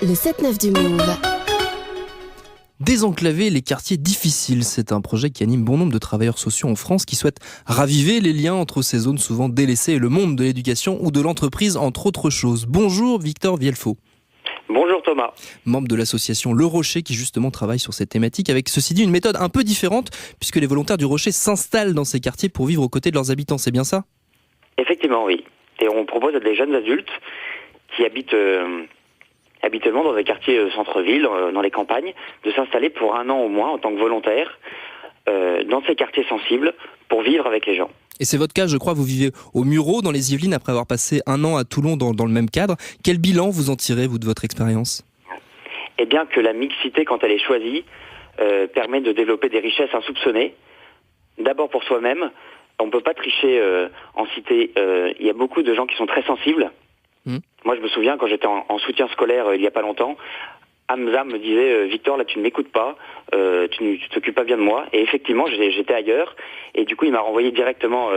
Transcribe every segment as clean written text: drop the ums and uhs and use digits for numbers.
Le 7-9 du Move. Désenclaver les quartiers difficiles, c'est un projet qui anime bon nombre de travailleurs sociaux en France qui souhaitent raviver les liens entre ces zones souvent délaissées et le monde de l'éducation ou de l'entreprise, entre autres choses. Bonjour Victor Vielfaut. Bonjour Thomas. Membre de l'association Le Rocher qui justement travaille sur cette thématique avec, ceci dit, une méthode un peu différente puisque les volontaires du Rocher s'installent dans ces quartiers pour vivre aux côtés de leurs habitants, c'est bien ça ? Effectivement, oui. Et on propose à des jeunes adultes qui habitent habituellement dans des quartiers centre-ville, dans les campagnes, de s'installer pour 1 an au moins en tant que volontaire dans ces quartiers sensibles pour vivre avec les gens. Et c'est votre cas, je crois, vous vivez au Mureau, dans les Yvelines, après avoir passé 1 an à Toulon dans le même cadre. Quel bilan vous en tirez, vous, de votre expérience ? Eh bien que la mixité, quand elle est choisie, permet de développer des richesses insoupçonnées. D'abord pour soi-même, on ne peut pas tricher en cité. Il y a beaucoup de gens qui sont très sensibles. Moi, je me souviens, quand j'étais en soutien scolaire il n'y a pas longtemps, Hamza me disait Victor, là tu ne m'écoutes pas, tu ne t'occupes pas bien de moi. Et effectivement, j'étais ailleurs. Et du coup, il m'a renvoyé directement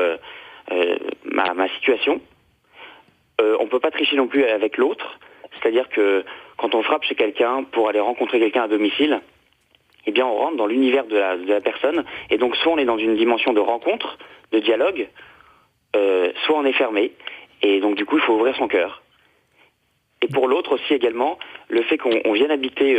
ma situation. On ne peut pas tricher non plus avec l'autre. C'est-à-dire que quand on frappe chez quelqu'un pour aller rencontrer quelqu'un à domicile, eh bien on rentre dans l'univers de la personne. Et donc soit on est dans une dimension de rencontre, de dialogue, soit on est fermé. Et donc du coup, il faut ouvrir son cœur. Et pour l'autre aussi également, le fait qu'on vienne habiter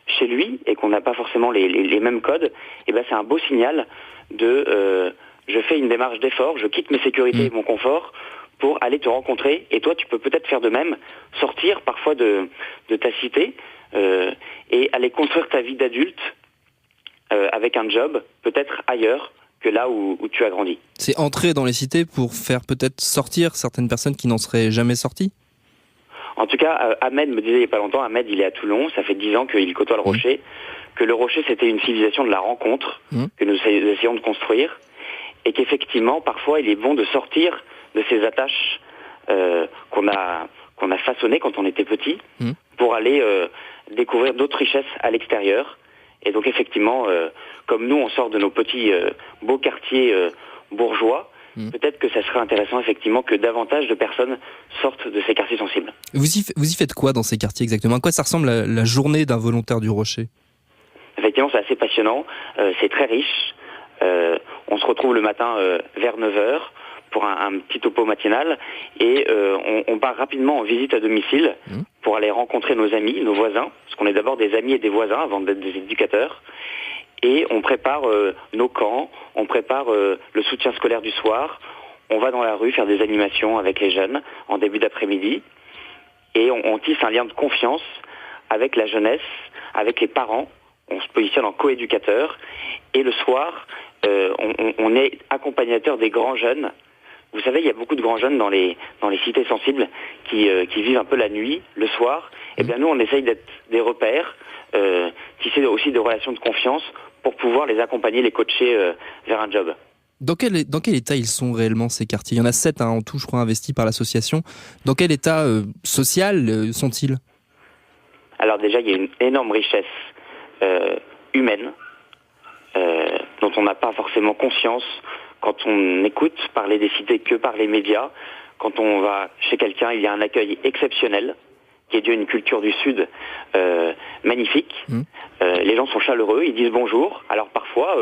chez lui et qu'on n'a pas forcément les mêmes codes, eh ben c'est un beau signal de je fais une démarche d'effort, je quitte mes sécurités et mon confort pour aller te rencontrer. Et toi, tu peux peut-être faire de même, sortir parfois de ta cité et aller construire ta vie d'adulte avec un job, peut-être ailleurs que là où tu as grandi. C'est entrer dans les cités pour faire peut-être sortir certaines personnes qui n'en seraient jamais sorties ? En tout cas, Ahmed me disait il n'y a pas longtemps, Ahmed il est à Toulon, ça fait 10 ans qu'il côtoie le Rocher, que le Rocher c'était une civilisation de la rencontre, que nous essayons de construire, et qu'effectivement parfois il est bon de sortir de ces attaches qu'on a façonnées quand on était petit, pour aller découvrir d'autres richesses à l'extérieur. Et donc effectivement, comme nous on sort de nos petits beaux quartiers bourgeois, peut-être que ça serait intéressant effectivement que davantage de personnes sortent de ces quartiers sensibles. Vous y faites quoi dans ces quartiers exactement ? À quoi ça ressemble la journée d'un volontaire du Rocher ? Effectivement, c'est assez passionnant, c'est très riche. On se retrouve le matin vers 9h pour un petit topo matinal et on part rapidement en visite à domicile pour aller rencontrer nos amis, nos voisins, parce qu'on est d'abord des amis et des voisins avant d'être des éducateurs. Et on prépare nos camps, on prépare le soutien scolaire du soir. On va dans la rue faire des animations avec les jeunes en début d'après-midi. Et on tisse un lien de confiance avec la jeunesse, avec les parents. On se positionne en coéducateur. Et le soir, on est accompagnateur des grands jeunes. Vous savez, il y a beaucoup de grands jeunes dans les cités sensibles qui vivent un peu la nuit, le soir. Eh bien nous, on essaye d'être des repères, tisser aussi des relations de confiance pour pouvoir les accompagner, les coacher vers un job. Dans quel état ils sont réellement ces quartiers ? Il y en a 7 en tout, je crois, investis par l'association. Dans quel état social sont-ils ? Alors déjà, il y a une énorme richesse humaine dont on n'a pas forcément conscience quand on écoute parler des cités que par les médias. Quand on va chez quelqu'un, il y a un accueil exceptionnel qui est dû à une culture du Sud magnifique. Les gens sont chaleureux, ils disent bonjour. Alors parfois,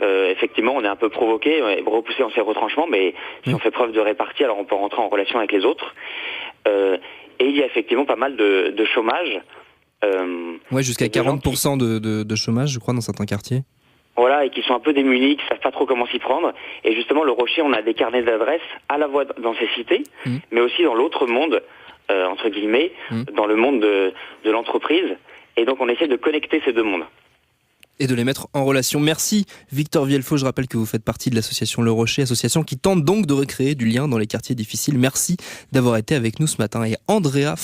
effectivement, on est un peu provoqué, repoussé dans ses retranchements, mais si on fait preuve de répartie, alors on peut rentrer en relation avec les autres. Et il y a effectivement pas mal de chômage. Jusqu'à 40% de chômage, je crois, dans certains quartiers. Voilà, et qui sont un peu démunis, qui ne savent pas trop comment s'y prendre. Et justement, le Rocher, on a des carnets d'adresses à la fois dans ces cités, mais aussi dans l'autre monde, entre guillemets, dans le monde de l'entreprise. Et donc, on essaie de connecter ces deux mondes. Et de les mettre en relation. Merci Victor Vielfaut. Je rappelle que vous faites partie de l'association Le Rocher, association qui tente donc de recréer du lien dans les quartiers difficiles. Merci d'avoir été avec nous ce matin. Et Andrea